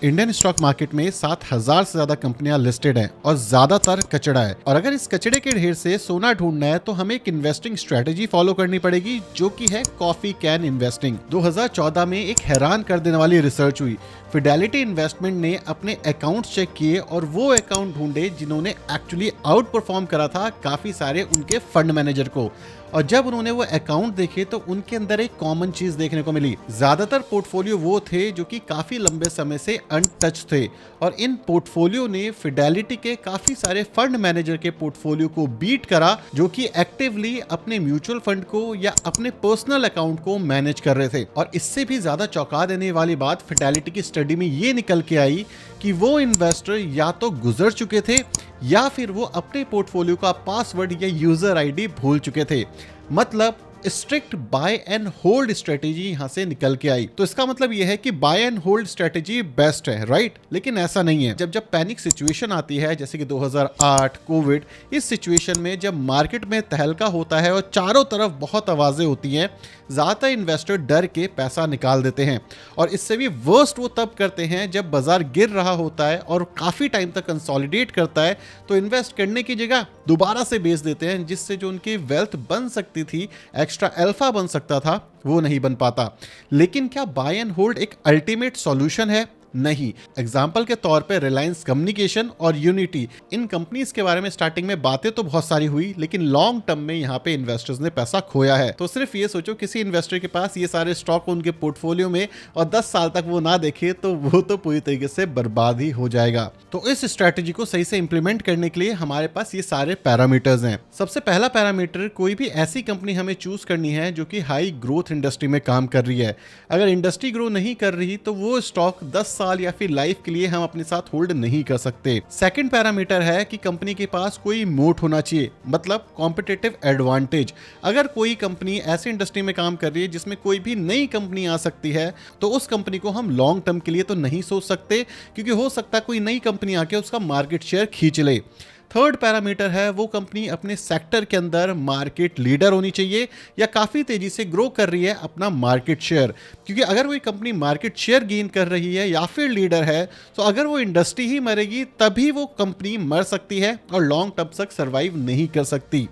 Indian stock market में 7,000 से ज्यादा कंपनियां लिस्टेड हैं और ज्यादातर कचड़ा है। और अगर इस कचड़े के ढेर से सोना ढूंढना है तो हमें एक इन्वेस्टिंग स्ट्रेटेजी फॉलो करनी पड़ेगी, जो कि है कॉफी कैन इन्वेस्टिंग। 2014 में एक हैरान कर देने वाली रिसर्च हुई। फिडेलिटी इन्वेस्टमेंट ने अपने अकाउंट्स चेक किए और वो अकाउंट ढूंढे जिन्होंने एक्चुअली आउट परफॉर्म करा था काफी सारे उनके फंड मैनेजर को। और जब उन्होंने वो अकाउंट देखे तो उनके अंदर एक कॉमन चीज देखने को मिली। ज्यादातर पोर्टफोलियो वो थे जो कि काफी लंबे समय से अनटच थे, और इन पोर्टफोलियो ने फिडेलिटी के काफी सारे फंड मैनेजर के पोर्टफोलियो को बीट करा, जो कि एक्टिवली अपने म्यूचुअल फंड को या अपने पर्सनल अकाउंट को मैनेज कर रहे थे। और इससे भी ज्यादा चौंका देने वाली बात फिडेलिटी की स्टडी में ये निकल के आई कि वो इन्वेस्टर या तो गुजर चुके थे या फिर वो अपने पोर्टफोलियो का पासवर्ड या यूजर आईडी भूल चुके थे। मतलब strict buy and hold strategy यहां से निकल के आई। तो इसका मतलब यह है कि buy and hold strategy best है, राइट? लेकिन ऐसा नहीं है। जब पैनिक सिचुएशन आती है, जैसे कि 2008 कोविड, इस सिचुएशन में जब मार्केट में तहलका होता है और चारों तरफ बहुत आवाजें होती हैं, ज्यादातर इन्वेस्टर डर के पैसा निकाल देते हैं। और इससे भी वर्स्ट वो तब करते हैं जब बाजार गिर रहा होता है और काफी टाइम तक कंसोलिडेट करता है, तो इन्वेस्ट करने की जगह दोबारा से बेच देते हैं, जिससे जो उनकी वेल्थ बन सकती थी, एक्स्ट्रा अल्फा बन सकता था, वो नहीं बन पाता। लेकिन क्या बाय एंड होल्ड एक अल्टीमेट सॉल्यूशन है? नहीं। एग्जाम्पल के तौर पे रिलायंस कम्युनिकेशन और यूनिटी, इन कंपनीज के बारे में स्टार्टिंग में बातें तो बहुत सारी हुई, लेकिन लॉन्ग टर्म में यहाँ पे इन्वेस्टर्स ने पैसा खोया है। तो सिर्फ ये सोचो, किसी इन्वेस्टर के पास ये सारे स्टॉक उनके पोर्टफोलियो में और 10 साल तक वो ना देखे तो वो तो पूरी तरीके से बर्बाद ही हो जाएगा। तो इस स्ट्रेटेजी को सही से इंप्लीमेंट करने के लिए हमारे पास ये सारे पैरामीटर्स हैं। सबसे पहला पैरामीटर, कोई भी ऐसी कंपनी हमें चूज करनी है जो कि हाई ग्रोथ इंडस्ट्री में काम कर रही है। अगर इंडस्ट्री ग्रो नहीं कर रही तो वो स्टॉक 10 साल या फिर लाइफ के लिए हम अपने साथ होल्ड नहीं कर सकते। सेकंड पैरामीटर है कि कंपनी के पास कोई मोट होना चाहिए, मतलब कॉम्पिटिटिव एडवांटेज। अगर कोई कंपनी ऐसी इंडस्ट्री में काम कर रही है जिसमें कोई भी नई कंपनी आ सकती है, तो उस कंपनी को हम लॉन्ग टर्म के लिए तो नहीं सोच सकते, क्योंकि हो सकता है कोई नई कंपनी आके उसका मार्केट शेयर खींच ले। थर्ड पैरामीटर है, वो कंपनी अपने सेक्टर के अंदर मार्केट लीडर होनी चाहिए या काफ़ी तेजी से ग्रो कर रही है अपना मार्केट शेयर। क्योंकि अगर कोई कंपनी मार्केट शेयर गेन कर रही है या फिर लीडर है, तो अगर वो इंडस्ट्री ही मरेगी तभी वो कंपनी मर सकती है और लॉन्ग टर्म तक सर्वाइव नहीं कर सकती।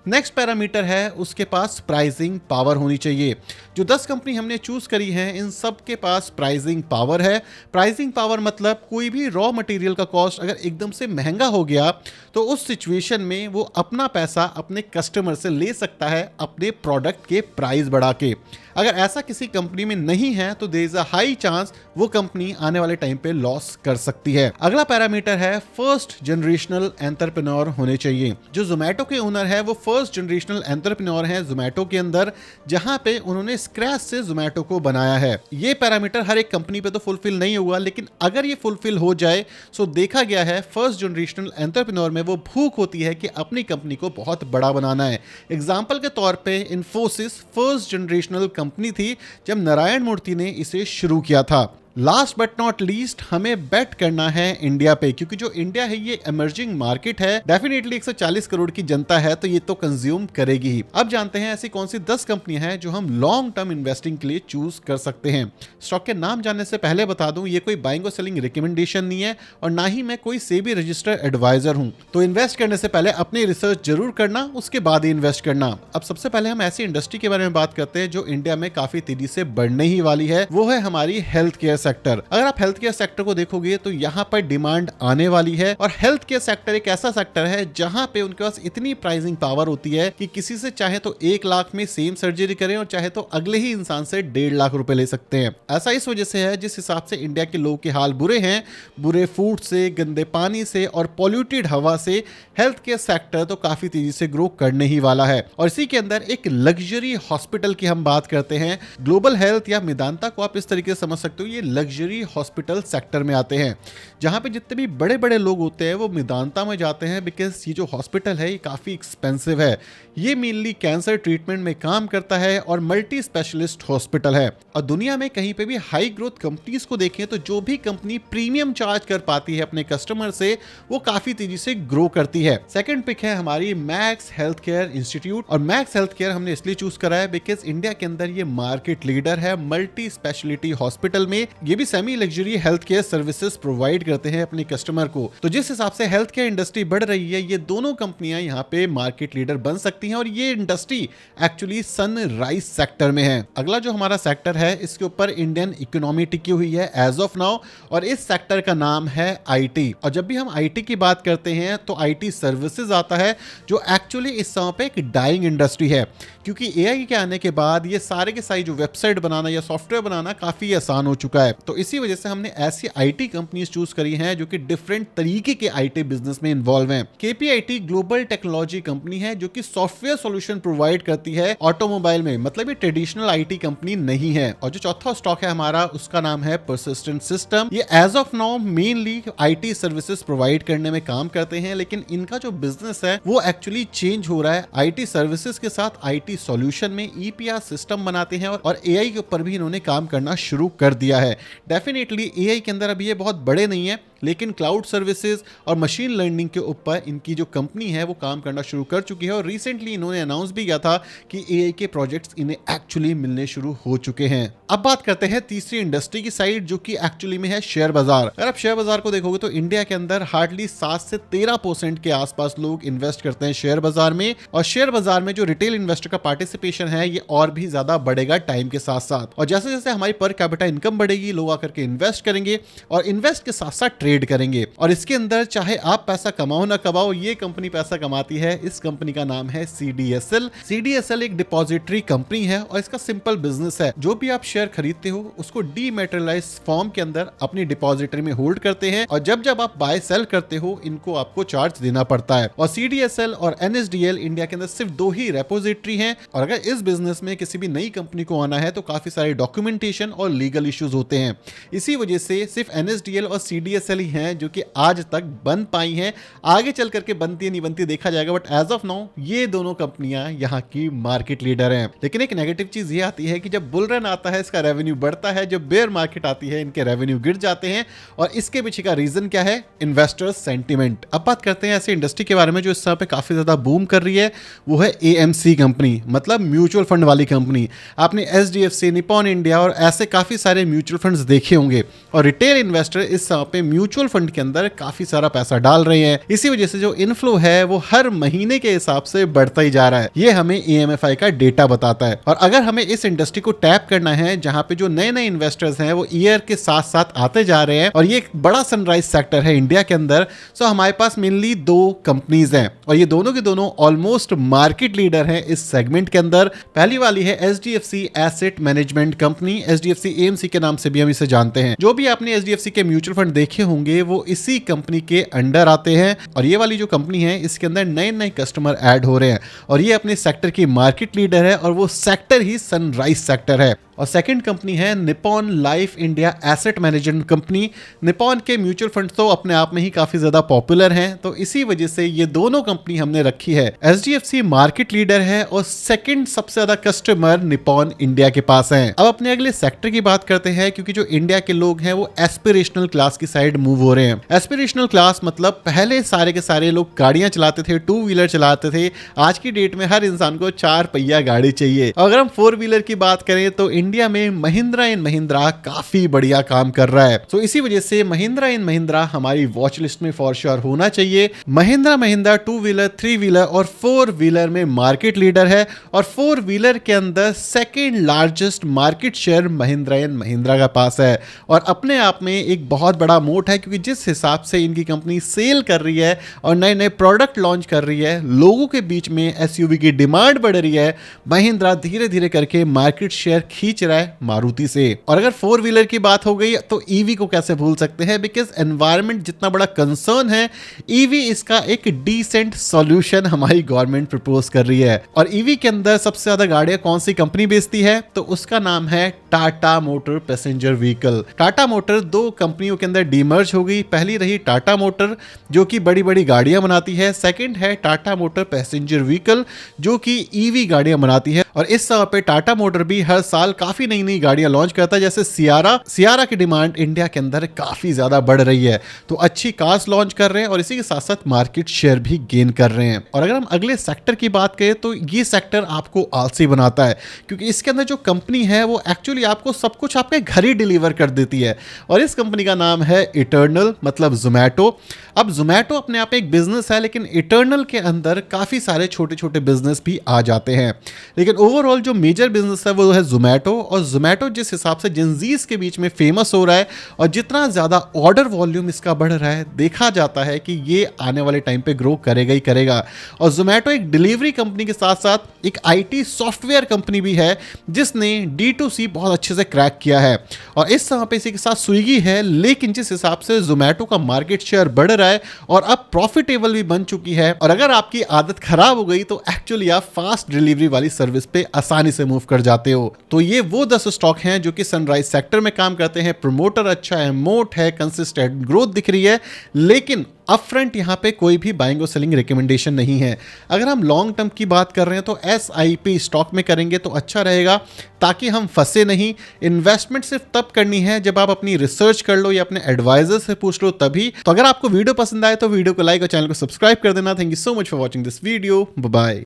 नेक्स्ट पैरामीटर है, उसके पास प्राइसिंग पावर होनी चाहिए। जो 10 कंपनी हमने चूज करी है, इन सब के पास प्राइसिंग पावर है। प्राइसिंग पावर मतलब कोई भी रॉ मटेरियल का कॉस्ट अगर एकदम से महंगा हो गया, तो उस सिचुएशन में वो अपना पैसा अपने कस्टमर से ले सकता है अपने प्रोडक्ट के प्राइस बढ़ा के। अगर ऐसा किसी कंपनी में नहीं है तो there is a high chance वो कंपनी आने वाले टाइम पे लॉस कर सकती है। अगला पैरामीटर है, फर्स्ट जनरेशनल एंटरप्रेन्योर होने चाहिए। जो जोमेटो के ओनर है वो फर्स्ट जनरेशनल एंटरप्रेन्योर है जोमेटो के अंदर, जहां पे उन्होंने स्क्रैच से जोमेटो को बनाया है। ये पैरामीटर हर एक कंपनी पे तो फुलफिल नहीं हुआ, लेकिन अगर ये फुलफिल हो जाए तो देखा गया है फर्स्ट जनरेशनल एंटरप्रेन्योर में वो भूख होती है कि अपनी कंपनी को बहुत बड़ा बनाना है। एग्जाम्पल के तौर पे इन्फोसिस फर्स्ट जनरेशनल कंपनी थी जब नारायण मूर्ति ने इसे शुरू किया था। लास्ट बट नॉट लीस्ट, हमें बेट करना है इंडिया पे, क्योंकि जो इंडिया है ये इमर्जिंग मार्केट है। डेफिनेटली 140 करोड़ की जनता है, तो ये तो कंज्यूम करेगी ही। अब जानते हैं ऐसी कौन सी 10 कंपनियां हैं जो हम लॉन्ग टर्म इन्वेस्टिंग के लिए चूज कर सकते हैं। स्टॉक के नाम जानने से पहले बता दूं, ये कोई बाइंग और सेलिंग रिकमेंडेशन नहीं है और ना ही मैं कोई सेबी रजिस्टर्ड एडवाइजर हूं। तो इन्वेस्ट करने से पहले अपनी रिसर्च जरूर करना, उसके बाद ही इन्वेस्ट करना। अब सबसे पहले हम ऐसी इंडस्ट्री के बारे में बात करते हैं जो इंडिया में काफी तेजी से बढ़ने ही वाली है। वो है हमारी हेल्थ केयर सेक्टर। अगर आप हेल्थ केयर सेक्टर को देखोगे तो यहाँ पर डिमांड आने वाली है, और हेल्थ केयर सेक्टर एक ऐसा सेक्टर है जहां पे उनके पास इतनी प्राइसिंग पावर होती है कि किसी से चाहे तो 1 लाख में सेम सर्जरी करें और चाहे तो अगले ही इंसान से 1.5 लाख रुपए ले सकते हैं। ऐसा इस वजह से है जिस हिसाब से इंडिया के लोगों के हाल बुरे हैं, बुरे फूड से, गंदे पानी से और पॉल्यूटेड हवा से, हेल्थ केयर सेक्टर तो काफी तेजी से ग्रो करने ही वाला है। और इसी के अंदर एक लग्जरी हॉस्पिटल की हम बात करते हैं। ग्लोबल हेल्थ या मेदांता को आप इस तरीके से समझ सकते हो, ये लग्जरी हॉस्पिटल सेक्टर में आते हैं, जहां पे जितने भी बड़े बड़े लोग होते हैं वो मेदांता में जाते हैं, बिकॉज ये जो हॉस्पिटल है ये काफी एक्सपेंसिव है। ये मेनली कैंसर ट्रीटमेंट में काम करता है और मल्टी स्पेशलिस्ट हॉस्पिटल है। और दुनिया में कहीं पे भी हाई ग्रोथ कंपनीज को देखें तो जो भी कंपनी प्रीमियम चार्ज कर पाती है अपने कस्टमर से, वो काफी तेजी से ग्रो करती है। सेकंड पिक है हमारी मैक्स हेल्थ केयर इंस्टीट्यूट। और मैक्स हेल्थ केयर हमने इसलिए चूज करा है बिकॉज इंडिया के अंदर ये मार्केट लीडर है मल्टी स्पेशलिटी हॉस्पिटल में। ये भी semi luxury health care services provide करते हैं अपने कस्टमर को। तो जिस हिसाब से हेल्थ केयर इंडस्ट्री बढ़ रही है, ये दोनों कंपनियां यहाँ पे मार्केट लीडर बन सकती हैं और ये इंडस्ट्री एक्चुअली सनराइज सेक्टर में है। अगला जो हमारा सेक्टर है, इसके ऊपर इंडियन इकोनॉमी टिकी हुई है एज ऑफ नाउ, और इस सेक्टर का नाम है आईटी। और जब भी हम आईटी की बात करते हैं तो आईटी सर्विसेज आता है, जो एक्चुअली इस समय पे एक डाइंग इंडस्ट्री है, क्योंकि एआई के आने के बाद ये सारे के सारे जो वेबसाइट बनाना या सॉफ्टवेयर बनाना काफी आसान हो चुका है। तो इसी वजह से हमने ऐसी आईटी कंपनीज चूज करी हैं जो कि डिफरेंट तरीके के आईटी बिजनेस में इन्वॉल्व हैं। केपीआईटी ग्लोबल टेक्नोलॉजी कंपनी है जो कि सॉफ्टवेयर सॉल्यूशन प्रोवाइड करती है ऑटोमोबाइल में, मतलब ये ट्रेडिशनल आईटी कंपनी नहीं है। और जो चौथा स्टॉक है हमारा, उसका नाम है परसिस्टेंट सिस्टम। ये as of now mainly IT services provide करने में काम करते हैं, लेकिन इनका जो बिजनेस है वो एक्चुअली चेंज हो रहा है। आईटी सर्विसेज के साथ आईटी सॉल्यूशन में ईपीआर सिस्टम बनाते हैं और एआई के ऊपर भी इन्होंने काम करना शुरू कर दिया है। डेफिनेटली एआई के अंदर अभी ये बहुत बड़े नहीं है, लेकिन क्लाउड सर्विसेज और मशीन लर्निंग के ऊपर इनकी जो कंपनी है वो काम करना शुरू कर चुकी है। और रिसेंटली इन्होंने अनाउंस भी किया था कि एआई के प्रोजेक्ट्स इन्हें एक्चुअली मिलने शुरू हो चुके हैं। अब बात करते हैं तीसरी इंडस्ट्री की साइड, जो कि एक्चुअली में है शेयर बाजार। अगर आप शेयर बाजार को देखोगे तो इंडिया के अंदर हार्डली 7 से 13% के आसपास लोग इन्वेस्ट करते हैं शेयर बाजार में, और शेयर बाजार में जो रिटेल इन्वेस्टर का पार्टिसिपेशन है ये और भी ज्यादा बढ़ेगा टाइम के साथ साथ। और जैसे जैसे हमारी पर कैपिटा इनकम बढ़ेगी, लोग आकर के इन्वेस्ट करेंगे और इन्वेस्ट के साथ साथ ट्रेड करेंगे। और इसके अंदर चाहे आप पैसा कमाओ ना कमाओ, ये कंपनी पैसा कमाती है। इस कंपनी का नाम है सीडीएसएल। सीडीएसएल एक डिपॉजिटरी कंपनी है और इसका सिंपल बिजनेस है, जो भी आप शेयर खरीदते हो उसको डीमैटेरियलाइज फॉर्म के अंदर अपनी डिपॉजिटरी में होल्ड करते हैं, और जब जब आप बाय सेल करते हो इनको आपको चार्ज देना पड़ता है। और सीडीएसएल और एनएसडीएल इंडिया के अंदर सिर्फ 2 ही रेपोजिटरी हैं, और अगर इस बिजनेस में किसी भी नई कंपनी को आना है तो काफी सारे डॉक्यूमेंटेशन और लीगल इश्यूज होते हैं। इसी वजह से सिर्फ एनएसडीएल और सीडीएसएल ही हैं जो कि आज तक बन पाई हैं। आगे चल करके बनती है नहीं बनती देखा जाएगा, बट एज ऑफ नाउ ये दोनों कंपनियां यहाँ की मार्केट लीडर हैं। लेकिन एक नेगेटिव चीज ये आती है कि जब बुल रन आता है इसका रेवेन्यू बढ़ता है, जब बेयर मार्केट आती है इनके रेवेन्यू गिर जाते हैं। और इसके पीछे का रीजन क्या है? Investors sentiment. अब बात करते हैं ऐसी इंडस्ट्री के बारे में जो इस समय पे काफी ज्यादा बूम कर रही है, वो है एएमसी कंपनी, मतलब म्यूचुअल फंड वाली कंपनी। आपने एचडीएफसी, निपॉन इंडिया और ऐसे काफी सारे म्यूचुअल फंड्स देखे होंगे, और रिटेल इन्वेस्टर इस समय पे म्यूचुअल फंड के अंदर काफी सारा पैसा डाल रहे हैं। इसी वजह से जो इनफ्लो है वो हर महीने के हिसाब से बढ़ता ही जा रहा है। ये हमें एएमएफआई का डेटा बताता है। और अगर हमें इस इंडस्ट्री को टैप करना है जहां पे जो नए नए इन्वेस्टर्स हैं वो ईयर के साथ साथ आते जा रहे हैं, और ये एक बड़ा सनराइज सेक्टर है इंडिया के अंदर, सो हमारे पास मेनली 2 कंपनीज हैं, और ये दोनों के दोनों ऑलमोस्ट मार्केट लीडर हैं इस सेगमेंट के अंदर। पहली वाली है HDFC asset management company, HDFC AMC के नाम से भी हम इसे जानते हैं। जो भी आपने एचडीएफसी के म्यूचुअल फंड देखे होंगे वो इसी कंपनी के अंडर आते हैं, और ये वाली जो कंपनी है इसके अंदर नए नए कस्टमर ऐड हो रहे हैं, और ये अपने सेक्टर की मार्केट लीडर है, और वो सेक्टर ही सनराइज सेक्टर है। और सेकंड कंपनी है Nippon life India asset management company. Nippon के म्यूचुअल फंड तो अपने आप में ही काफी ज्यादा पॉपुलर हैं, तो इसी वजह से ये दोनों कंपनी हमने रखी है। एचडीएफसी मार्केट लीडर है और सेकंड सबसे ज्यादा कस्टमर निपॉन इंडिया के पास हैं। अब अपने अगले सेक्टर की बात करते हैं, क्योंकि जो इंडिया के लोग हैं वो एस्पिरेशनल क्लास की साइड मूव हो रहे हैं। एस्पिरेशनल क्लास मतलब पहले सारे के सारे लोग गाड़ियां चलाते थे, 2 व्हीलर चलाते थे। आज की डेट में हर इंसान को 4 पहिया गाड़ी चाहिए। अगर हम 4 व्हीलर की बात करें तो इंडिया में महिंद्रा एंड महिंद्रा काफी बढ़िया काम कर रहा है। तो इसी वजह से महिंद्रा एंड महिंद्रा हमारी वॉच लिस्ट में फॉर श्योर होना चाहिए। महिंद्रा 2 व्हीलर, 3 व्हीलर और 4 व्हीलर में मार्केट लीडर है, और 4 व्हीलर के अंदर second largest market share Mahindra and Mahindra का पास है। और अपने आप में एक बहुत बड़ा मोट है, क्योंकि जिस हिसाब से इनकी कंपनी सेल कर रही है और नए नए प्रोडक्ट लॉन्च कर रही है, लोगों के बीच में एसयूवी की डिमांड बढ़ रही है, महिंद्रा धीरे धीरे करके मार्केट शेयर खींच रहा है मारुति से। और अगर 4 व्हीलर की बात हो गई तो ईवी को कैसे भूल सकते हैं, बिकॉज एनवायरनमेंट जितना बड़ा कंसर्न है, ईवी इसका एक डिसेंट सॉल्यूशन हमारी गवर्नमेंट प्रपोज कर रही है। और ईवी के अंदर सबसे ज्यादा गाड़ियां कौन सी कंपनी बेचती है, तो उसका नाम है Tata motor passenger vehicle. Tata motor 2 कंपनियों के अंदर डीमर्ज हो गई। पहली रही टाटा मोटर जो कि बड़ी बड़ी गाड़ियां बनाती है, सेकंड है टाटा मोटर पैसेंजर व्हीकल जो कि ईवी गाड़ियां बनाती है। और इस समय पे टाटा मोटर भी हर साल काफी नई नई गाड़ियां लॉन्च करता है, जैसे सियारा की डिमांड इंडिया के अंदर काफी ज्यादा बढ़ रही है, तो अच्छी कार्स लॉन्च कर रहे हैं और इसी के साथ साथ मार्केट शेयर भी गेन कर रहे हैं। और अगर हम अगले सेक्टर की बात करें तो ये सेक्टर आपको आलसी बनाता है, क्योंकि इसके अंदर जो कंपनी है वो एक्चुअली आपको सब कुछ आपके घर ही डिलीवर कर देती है, और इस कंपनी का नाम है इटर्नल, मतलब जोमैटो। अब जोमैटो अपने आप एक बिजनेस है, लेकिन इटर्नल के अंदर काफी सारे छोटे छोटे बिजनेस भी आ जाते हैं, लेकिन ओवरऑल जो मेजर बिजनेस है वो है जोमैटो। और जोमैटो जिस हिसाब से जिंजीज के बीच में फेमस हो रहा है और जितना ज्यादा ऑर्डर वॉल्यूम इसका बढ़ रहा है, देखा जाता है कि ये आने वाले टाइम पे ग्रो करेगा ही करेगा। और जोमैटो एक डिलीवरी कंपनी के साथ साथ एक आईटी सॉफ्टवेयर कंपनी भी है, जिसने D2C बहुत अच्छे से क्रैक किया है। और इस समय पे इसी के साथ स्विगी है, लेकिन जिस हिसाब से जोमैटो का मार्केट शेयर बढ़ रहा है और अब प्रॉफिटेबल भी बन चुकी है, और अगर आपकी आदत खराब हो गई तो एक्चुअली आप फास्ट डिलीवरी वाली सर्विस पे आसानी से मूव कर जाते हो। तो ये वो 10 स्टॉक हैं जो कि सनराइज सेक्टर में काम करते हैं। प्रमोटर अच्छा है, मोट है, कंसिस्टेंट ग्रोथ दिख रही है, लेकिन अपफ्रंट यहाँ पे कोई भी बाइंग और सेलिंग रिकमेंडेशन नहीं है। अगर हम लॉन्ग टर्म की बात कर रहे हैं तो SIP स्टॉक में करेंगे तो अच्छा रहेगा, ताकि हम फंसे नहीं। इन्वेस्टमेंट सिर्फ तब करनी है जब आप अपनी रिसर्च कर लो या अपने एडवाइजर से पूछ लो तभी। तो अगर आपको वीडियो पसंद आए तो वीडियो को लाइक और चैनल को सब्सक्राइब कर देना। Thank you so much for watching this video. Bye bye.